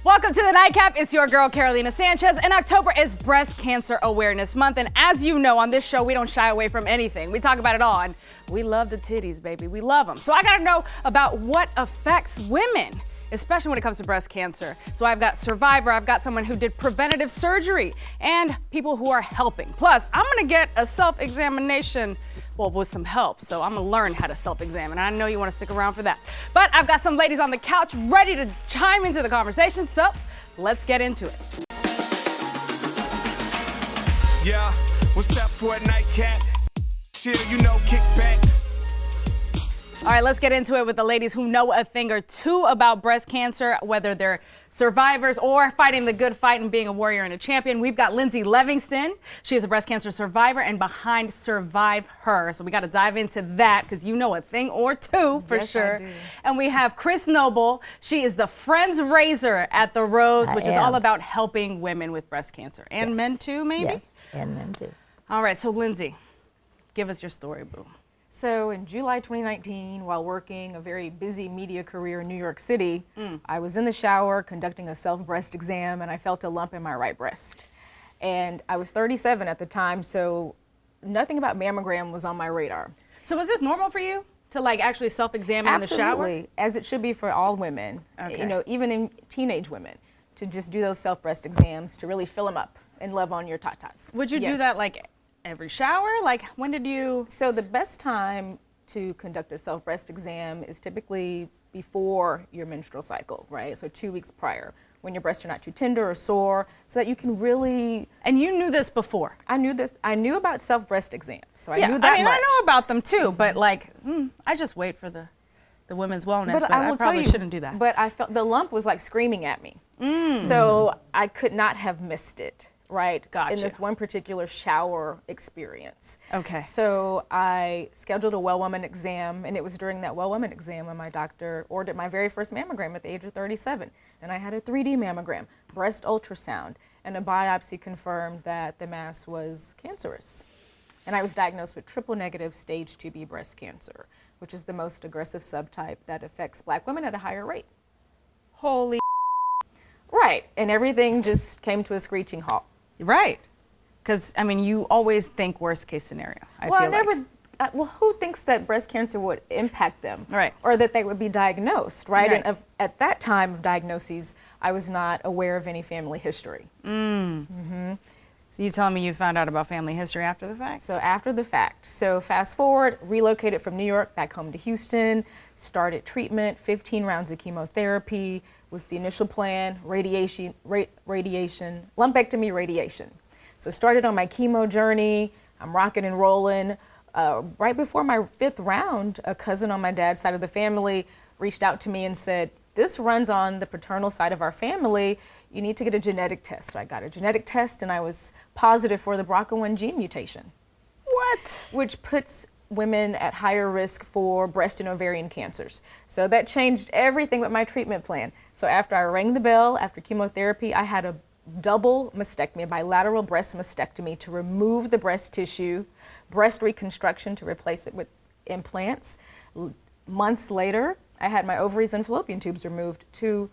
Welcome to the Nightcap. It's your girl, Carolina Sanchez, and October is Breast Cancer Awareness Month. And as you know, on this show, we don't shy away from anything. We talk about it all, and we love the titties, baby. We love them. So I gotta know about what affects women, especially when it comes to breast cancer. So I've got survivor, I've got someone who did preventative surgery, and people who are helping. Plus, I'm gonna get a self-examination, well, with some help. So I'm gonna learn how to self-examine. I know you wanna stick around for that. But I've got some ladies on the couch ready to chime into the conversation, so let's get into it. Yeah, what's up for a nightcap? Chill, you know, kick back. All right, let's get into it with the ladies who know a thing or two about breast cancer, whether they're survivors or fighting the good fight and being a warrior and a champion. We've got Lindsay Livingston. She is a breast cancer survivor and behind Survive Her. So we got to dive into that because you know a thing or two for sure. And we have Chris Noble. She is the Friends Raiser at the Rose, which is all about helping women with breast cancer and men too, maybe? Yes, and men too. All right, so Lindsay, give us your story, boo. So in July 2019, while working a very busy media career in New York City, I was in the shower conducting a self-breast exam and I felt a lump in my right breast. And I was 37 at the time, so nothing about mammogram was on my radar. So was this normal for you to like actually self-examine in the shower? Absolutely, as it should be for all women, you know, even in teenage women, to just do those self-breast exams to really fill them up and love on your tatas. Would you do that like every shower? Like when did you? So the best time to conduct a self-breast exam is typically before your menstrual cycle, right? So 2 weeks prior, when your breasts are not too tender or sore, so that you can really. And you knew this before? I knew this. I knew about self-breast exams, so I knew that I mean, much. I know about them too, but like, I just wait for the women's wellness, but I probably shouldn't do that. But I felt the lump was like screaming at me, so I could not have missed it. Right, in this one particular shower experience. Okay. So I scheduled a well woman exam, and it was during that well woman exam when my doctor ordered my very first mammogram at the age of 37. And I had a 3D mammogram, breast ultrasound, and a biopsy confirmed that the mass was cancerous. And I was diagnosed with triple negative stage 2B breast cancer, which is the most aggressive subtype that affects Black women at a higher rate. Holy. Right, and everything just came to a screeching halt. Right, because I mean, you always think worst case scenario. Well, who thinks that breast cancer would impact them? Right. Or that they would be diagnosed, right? And at that time of diagnoses, I was not aware of any family history. So you telling me you found out about family history after the fact? So after the fact. So fast forward, relocated from New York back home to Houston, started treatment, 15 rounds of chemotherapy was the initial plan, radiation, lumpectomy, radiation. So started on my chemo journey, I'm rocking and rolling. Right before my 5th round, a cousin on my dad's side of the family reached out to me and said, this runs on the paternal side of our family, you need to get a genetic test. So I got a genetic test and I was positive for the BRCA1 gene mutation. What? Which puts women at higher risk for breast and ovarian cancers. So that changed everything with my treatment plan. So after I rang the bell, after chemotherapy, I had a double mastectomy, a bilateral breast mastectomy to remove the breast tissue, breast reconstruction to replace it with implants. Months later, I had my ovaries and fallopian tubes removed to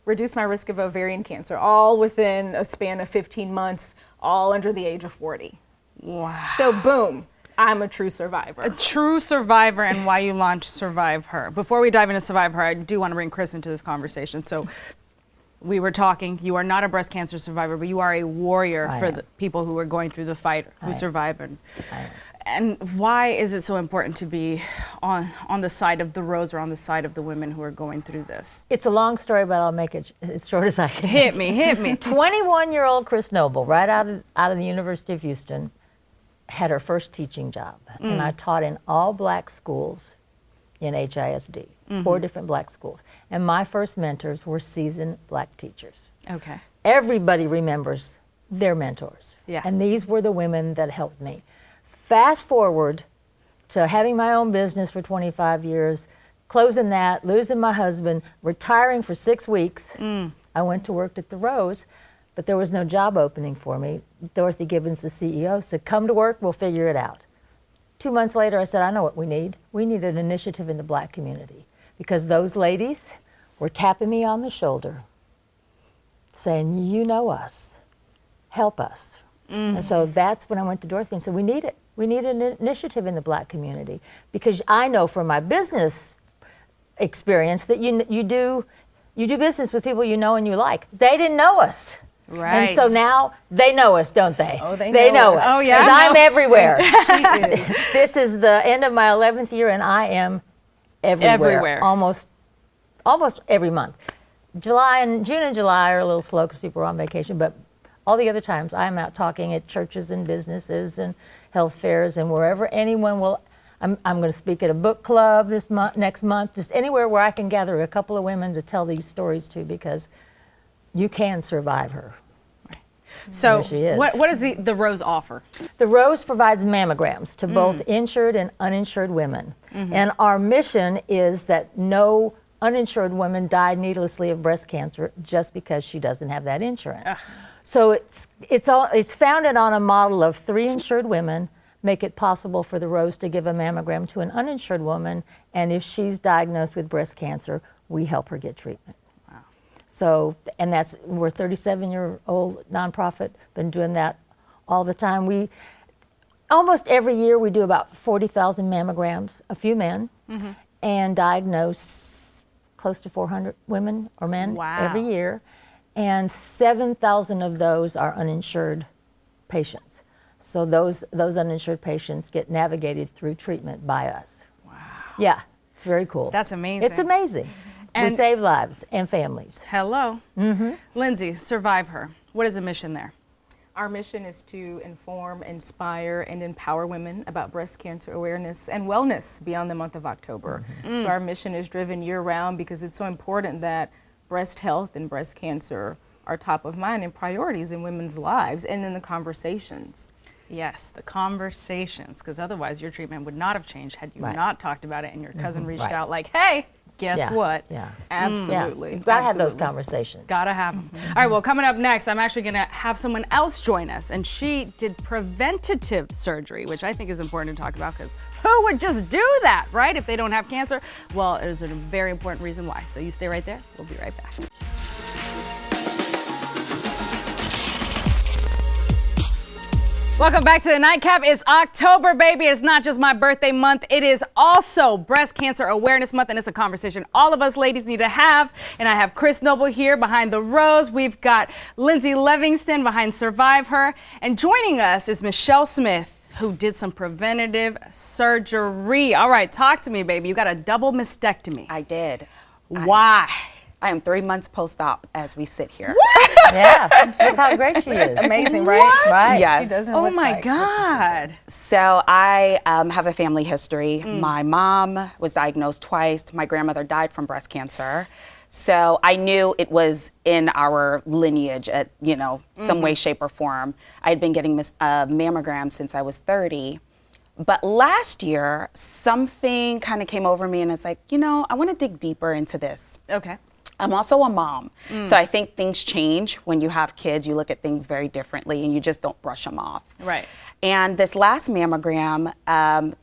reduce my risk of ovarian cancer, all within a span of 15 months, all under the age of 40. Wow. So boom. I'm a true survivor. A true survivor, and why you launched Survive Her. Before we dive into Survive Her, I do want to bring Chris into this conversation. So we were talking, you are not a breast cancer survivor, but you are a warrior for the people who are going through the fight, who survive. And why is it so important to be on the side of the Rose or on the side of the women who are going through this? It's a long story, but I'll make it as short as I can. Hit me. 21-year-old Chris Noble, right out of the University of Houston, had her first teaching job. And I taught in all Black schools in HISD, 4 different Black schools. And my first mentors were seasoned Black teachers. Okay. Everybody remembers their mentors. Yeah. And these were the women that helped me. Fast forward to having my own business for 25 years, closing that, losing my husband, retiring for 6 weeks. I went to work at the Rose, but there was no job opening for me. Dorothy Gibbons, the CEO, said, come to work, we'll figure it out. 2 months later, I said, I know what we need. We need an initiative in the Black community because those ladies were tapping me on the shoulder saying, you know us, help us. And so that's when I went to Dorothy and said, we need it. We need an initiative in the Black community, because I know from my business experience that you do business with people you know and you like. They didn't know us. Right. And so now they know us, don't they? Oh, they know know us. us. Oh, yeah? 'Cause I'm everywhere. She is. This is the end of my 11th year, and I am everywhere. Almost every month. June and July are a little slow because people are on vacation, but all the other times I'm out talking at churches and businesses and health fairs and wherever anyone will. I'm going to speak at a book club next month, just anywhere where I can gather a couple of women to tell these stories to, because you can survive her. So There she is. what does the Rose offer? The Rose provides mammograms to both insured and uninsured women. And our mission is that no uninsured woman die needlessly of breast cancer just because she doesn't have that insurance. So it's founded on a model of 3 insured women make it possible for the Rose to give a mammogram to an uninsured woman, and if she's diagnosed with breast cancer, we help her get treatment. Wow. So, and we're a 37-year-old nonprofit, been doing that all the time. Almost every year we do about 40,000 mammograms, a few men, and diagnose close to 400 women or men every year. And 7,000 of those are uninsured patients. So those uninsured patients get navigated through treatment by us. Wow. Yeah, it's very cool. That's amazing. It's amazing. And we save lives and families. Hello. Lindsay, Survive Her. What is the mission there? Our mission is to inform, inspire, and empower women about breast cancer awareness and wellness beyond the month of October. So our mission is driven year-round because it's so important that breast health and breast cancer are top of mind and priorities in women's lives and in the conversations. Yes, the conversations, because otherwise your treatment would not have changed had you not talked about it and your cousin reached out like, hey, guess what? Yeah. Absolutely. You've got to have those conversations. Gotta have them. All right, well, coming up next, I'm actually gonna have someone else join us, and she did preventative surgery, which I think is important to talk about, because who would just do that, right, if they don't have cancer? Well, there's a very important reason why. So you stay right there. We'll be right back. Welcome back to the Nightcap. It's October, baby. It's not just my birthday month. It is also Breast Cancer Awareness Month, and it's a conversation all of us ladies need to have. And I have Chris Noble here behind the Rose. We've got Lindsay Livingston behind Survive Her. And joining us is Michelle Smith, who did some preventative surgery. All right, talk to me, baby. You got a double mastectomy. I did. Why? I am 3 months post-op as we sit here. Yeah, look how great she is. Amazing, right? Right. Yes. She doesn't Oh look my like God. So I have a family history. My mom was diagnosed twice. My grandmother died from breast cancer. So I knew it was in our lineage at, some way, shape, or form. I had been getting mammograms since I was 30. But last year, something kind of came over me and it's like, I want to dig deeper into this. Okay. I'm also a mom. So I think things change when you have kids. You look at things very differently and you just don't brush them off. Right. And this last mammogram,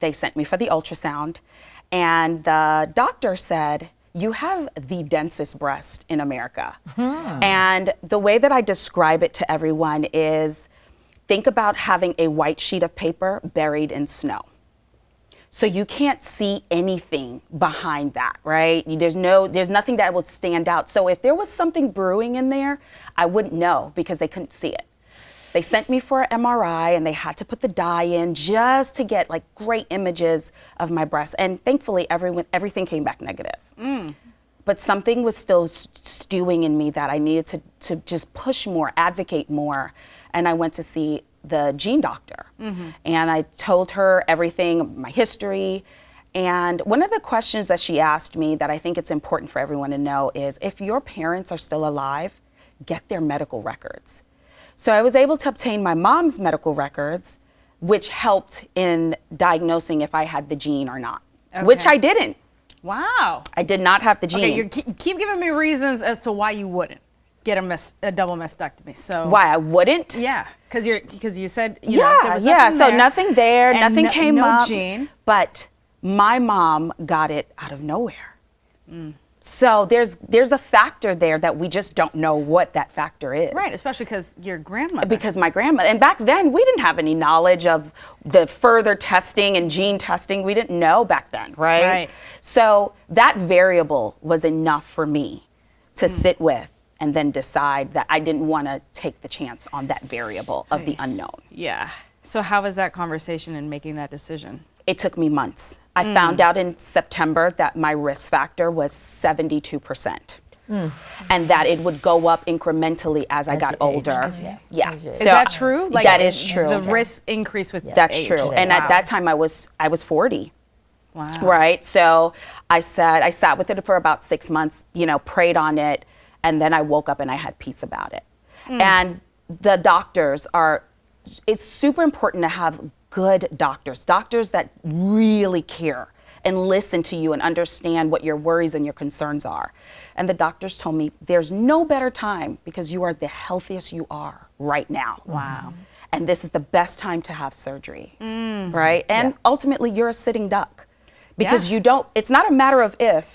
they sent me for the ultrasound. And the doctor said, you have the densest breast in America. And the way that I describe it to everyone is, think about having a white sheet of paper buried in snow. So you can't see anything behind that, right? There's nothing that would stand out. So if there was something brewing in there, I wouldn't know because they couldn't see it. They sent me for an MRI and they had to put the dye in just to get like great images of my breast. And thankfully everything came back negative. But something was still stewing in me that I needed to just push more, advocate more. And I went to see the gene doctor. And I told her everything, my history. And one of the questions that she asked me that I think it's important for everyone to know is, if your parents are still alive, get their medical records. So I was able to obtain my mom's medical records, which helped in diagnosing if I had the gene or not, which I didn't. Wow. I did not have the gene. Okay, you keep giving me reasons as to why you wouldn't get a double mastectomy. So why I wouldn't? Yeah, because you said there was nothing there, and nothing came no up. Gene. But my mom got it out of nowhere. So there's a factor there that we just don't know what that factor is. Right, especially because your grandmother. Because my grandma, and back then we didn't have any knowledge of the further testing and gene testing. We didn't know back then, right? Right. So that variable was enough for me to sit with and then decide that I didn't want to take the chance on that variable of the unknown. Yeah. So how was that conversation in making that decision? It took me months. I found out in September that my risk factor was 72%. And that it would go up incrementally as I got you aged. older. Yeah. Is that true? That is true. The risk increase with That's age. true. And at that time I was 40. Wow. Right. So I sat with it for about 6 months, prayed on it. And then I woke up and I had peace about it. And the doctors it's super important to have good doctors that really care and listen to you and understand what your worries and your concerns are. And the doctors told me there's no better time because you are the healthiest you are right now. Wow. And this is the best time to have surgery, right? And ultimately you're a sitting duck because it's not a matter of if,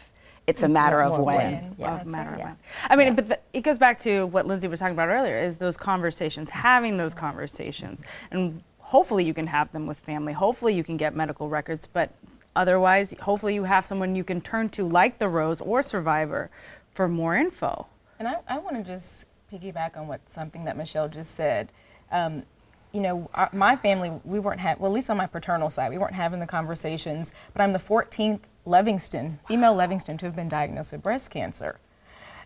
it's a matter of when. Yeah. I mean, but it goes back to what Lindsay was talking about earlier, is those conversations, having those conversations. And hopefully you can have them with family. Hopefully you can get medical records, but otherwise, hopefully you have someone you can turn to like the Rose or Survivor for more info. And I want to just piggyback on something that Michelle just said. My family, we weren't well, at least on my paternal side, we weren't having the conversations, but I'm the 14th female Livingston to have been diagnosed with breast cancer.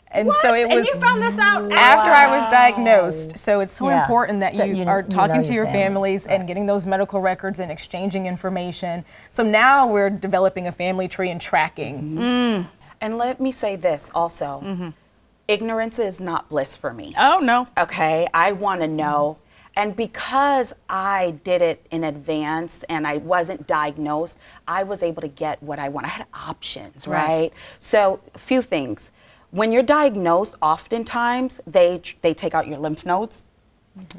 And so it was. And you found this out after I was diagnosed. So it's so important that you are talking to your family. families and getting those medical records and exchanging information. So now we're developing a family tree and tracking. And let me say this also. Ignorance is not bliss for me. Oh, no. Okay, I want to know. And because I did it in advance and I wasn't diagnosed, I was able to get what I want. I had options, right? So a few things. When you're diagnosed, oftentimes they take out your lymph nodes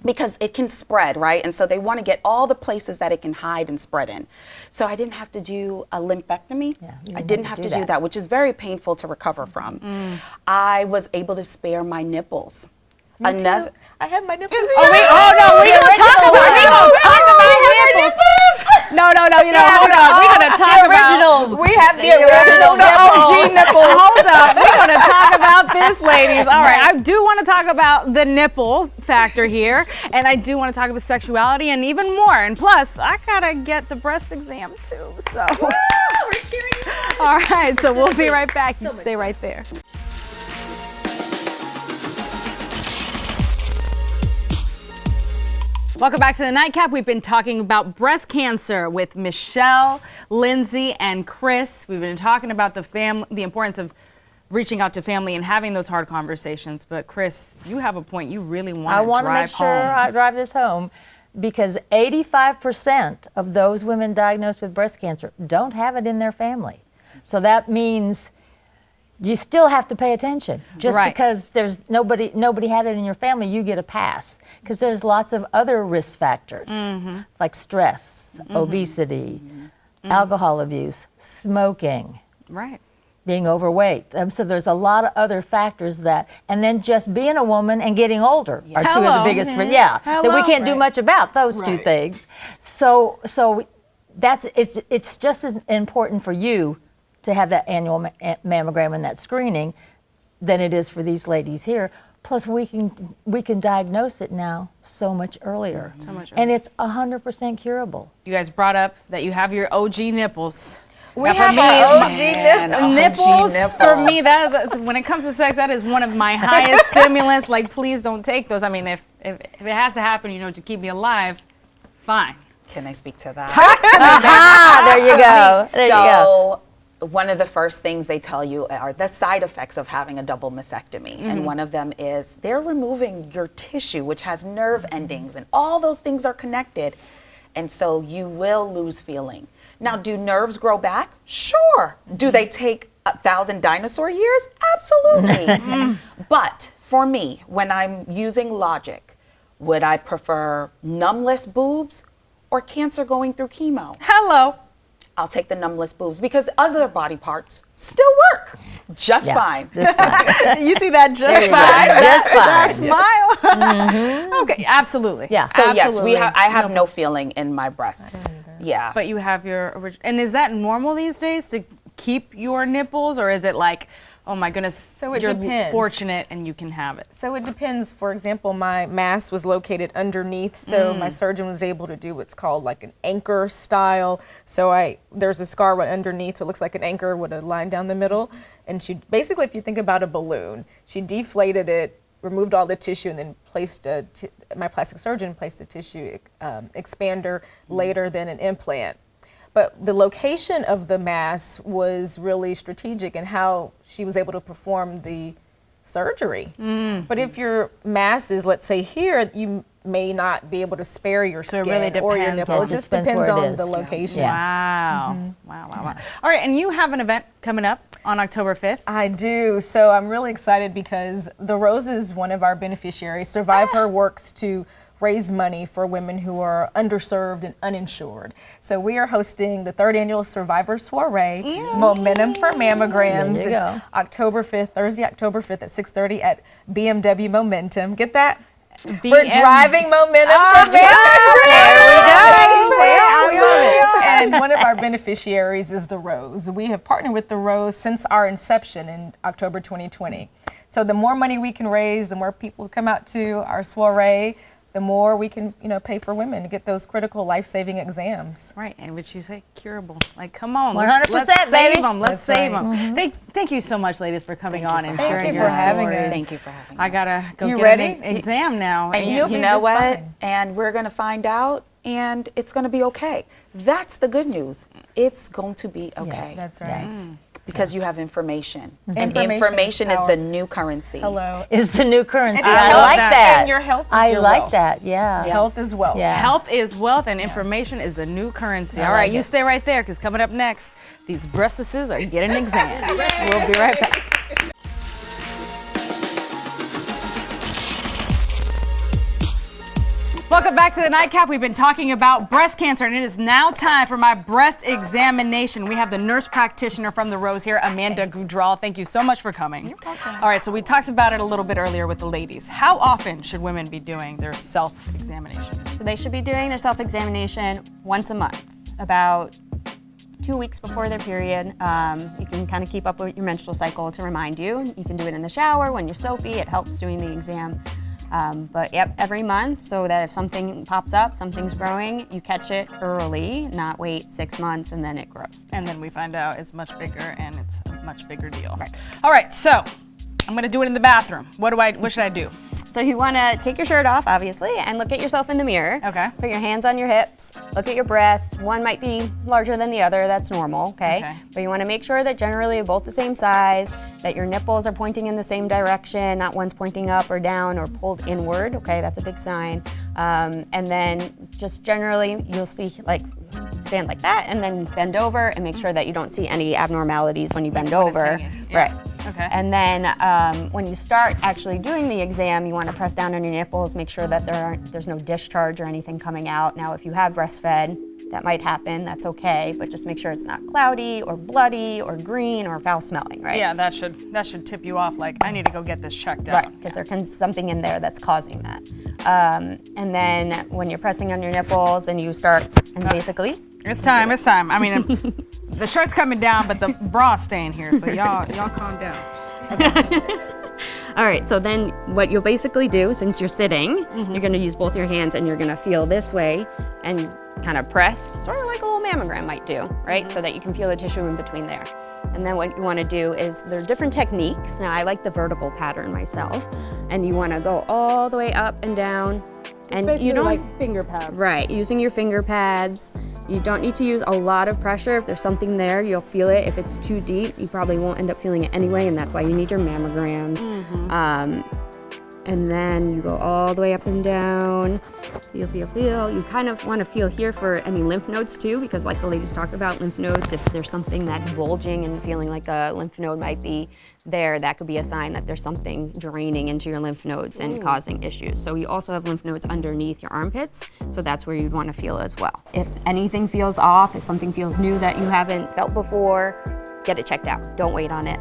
because it can spread, right? And so they want to get all the places that it can hide and spread in. So I didn't have to do a lumpectomy. I didn't have to do that, which is very painful to recover from. I was able to spare my nipples. Me too. I have my nipples. Oh, we gonna talk about nipples. No, hold on. We're gonna talk about. We have the original OG nipples. Hold up. We're gonna talk about this, ladies. All right. I do want to talk about the nipple factor here, and I do want to talk about sexuality and even more. And plus, I gotta get the breast exam too. So. We're cheering you on. All right. So we'll be right back. You stay right there. Welcome back to the Nightcap. We've been talking about breast cancer with Michelle, Lindsay, and Chris. We've been talking about the importance of reaching out to family and having those hard conversations. But Chris, you have a point. You really want to drive home. I want to make sure I drive this home because 85% of those women diagnosed with breast cancer don't have it in their family. So that means you still have to pay attention. Just because there's nobody had it in your family, you get a pass. Because there's lots of other risk factors, like stress, obesity, alcohol abuse, smoking, being overweight. So there's a lot of other factors and then just being a woman and getting older are two of the biggest, that we can't do much about, those two things. So it's just as important for you to have that annual mammogram and that screening than it is for these ladies here. Plus, we can diagnose it now so much earlier. And it's 100% curable. You guys brought up that you have your OG nipples. We have our OG nipples. For me, that when it comes to sex, that is one of my highest stimulants. Like, please don't take those. I mean, if it has to happen, to keep me alive, fine. Can I speak to that? Talk to me. There you go. There you go. One of the first things they tell you are the side effects of having a double mastectomy. And one of them is they're removing your tissue, which has nerve endings, and all those things are connected. And so you will lose feeling. Now, do nerves grow back? Sure. Do they take 1,000 dinosaur years? Absolutely. But for me, when I'm using logic, would I prefer numbless boobs or cancer going through chemo? Hello. I'll take the numbless boobs because other body parts still work just fine. That's fine. You see that just There you go. fine? Just fine. Smile. Okay, absolutely. Yeah. So yes, Absolutely. I have no feeling in my breasts. Yeah. But you have your original. And is that normal these days to keep your nipples, or is it like, oh my goodness, So it you're depends. fortunate and you can have it? So it depends. For example, my mass was located underneath, so my surgeon was able to do what's called like an anchor style. So there's a scar right underneath, so it looks like an anchor with a line down the middle. And she basically, if you think about a balloon, she deflated it, removed all the tissue, and then placed my plastic surgeon placed a tissue expander later than an implant. But the location of the mass was really strategic in how she was able to perform the surgery. But if your mass is, let's say here, you may not be able to spare your So it skin really or your depends nipple. on- It just Depends depends where it on is. the location. Yeah. Wow. All right, and you have an event coming up on October 5th. I do. So I'm really excited because the Rose is one of our beneficiaries. Survive Her works to raise money for women who are underserved and uninsured. So we are hosting the 3rd annual Survivor Soiree, Momentum for Mammograms. There you It's go. October 5th, Thursday, October 5th at 6:30 at BMW Momentum. Get that? For driving momentum for mammograms. And one of our beneficiaries is the Rose. We have partnered with the Rose since our inception in October 2020. So the more money we can raise, the more people come out to our soiree, the more we can, pay for women to get those critical life-saving exams. Right, and which you say curable. Like, come on, 100%, let's baby. save them. Let's That's save right. them. Thank you so much, ladies, for coming on and Thank sharing you your for having stories. us. Thank you for having I us. gotta go You get ready? an exam now. And you'll you be know just what? fine. And we're going to find out, and it's going to be okay. That's the good news. It's going to be okay. That's right. Because you have information. And Information is information is power. the new currency. Hello. Is the new currency. And I health- like that. And your health is I your like wealth. that. Yeah. Health is wealth. Yeah. Health is wealth, and information is the new currency. All like right, you it. stay right there, because coming up next, these breastises are getting an exam. We'll be right back. Welcome back to the Nightcap. We've been talking about breast cancer, and it is now time for my breast examination. We have the nurse practitioner from the Rose here, Amanda Goudral. Thank you so much for coming. You're welcome. All right, so we talked about it a little bit earlier with the ladies. How often should women be doing their self-examination? So they should be doing their self-examination once a month, about 2 weeks before their period. You can kind of keep up with your menstrual cycle to remind you. You can do it in the shower when you're soapy. It helps doing the exam. But yep, every month, so that if something pops up, something's growing, you catch it early, not wait 6 months and then it grows. And then we find out it's much bigger and it's a much bigger deal. Right. All right, so I'm gonna do it in the bathroom. What should I do? So you want to take your shirt off, obviously, and look at yourself in the mirror. Okay. Put your hands on your hips. Look at your breasts. One might be larger than the other. That's normal, okay? But you want to make sure that generally both the same size, that your nipples are pointing in the same direction, not one's pointing up or down or pulled inward, okay? That's a big sign. And then just generally you'll see like stand like that and then bend over and make sure that you don't see any abnormalities when you bend over. hanging. Yeah. Right. Okay. And then when you start actually doing the exam, you want to press down on your nipples, make sure that there's no discharge or anything coming out. Now, if you have breastfed, that might happen, that's okay, but just make sure it's not cloudy or bloody or green or foul smelling, right? Yeah, that should tip you off like, I need to go get this checked out. Right, because there's something in there that's causing that. And then when you're pressing on your nipples and you start, and basically, It's time. I mean, the shirt's coming down, but the bra's staying here, so y'all calm down. all right, so then what you'll basically do, since you're sitting, you're gonna use both your hands and you're gonna feel this way and kind of press, sort of like a little mammogram might do, right? So that you can feel the tissue in between there. And then what you wanna do is, there are different techniques. Now I like the vertical pattern myself, and you wanna go all the way up and down. And you don't, like finger pads. right, using your finger pads. You don't need to use a lot of pressure. If there's something there, you'll feel it. If it's too deep, you probably won't end up feeling it anyway, and that's why you need your mammograms. And then you go all the way up and down. Feel. You kind of want to feel here for any lymph nodes too, because like the ladies talked about, lymph nodes, if there's something that's bulging and feeling like a lymph node might be there, that could be a sign that there's something draining into your lymph nodes and causing issues. So you also have lymph nodes underneath your armpits, so that's where you'd want to feel as well. If anything feels off, if something feels new that you haven't felt before, get it checked out. Don't wait on it.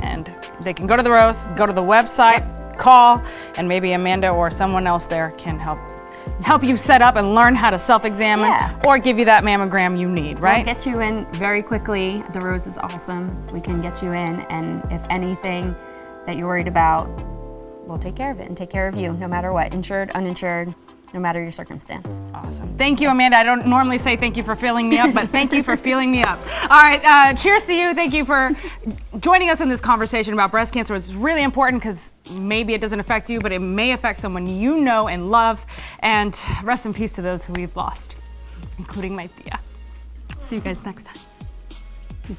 And they can go to the roast, go to the website, call, and maybe Amanda or someone else there can help you set up and learn how to self-examine or give you that mammogram you need, right? We'll get you in very quickly. The Rose is awesome. We can get you in, and if anything that you're worried about, we'll take care of it and take care of you no matter what, insured, uninsured, no matter your circumstance. Awesome. Thank you, Amanda. I don't normally say thank you for filling me up, but thank you for filling me up. All right, cheers to you. Thank you for joining us in this conversation about breast cancer. It's really important because maybe it doesn't affect you, but it may affect someone you know and love. And rest in peace to those who we've lost, including my Thea. See you guys next time.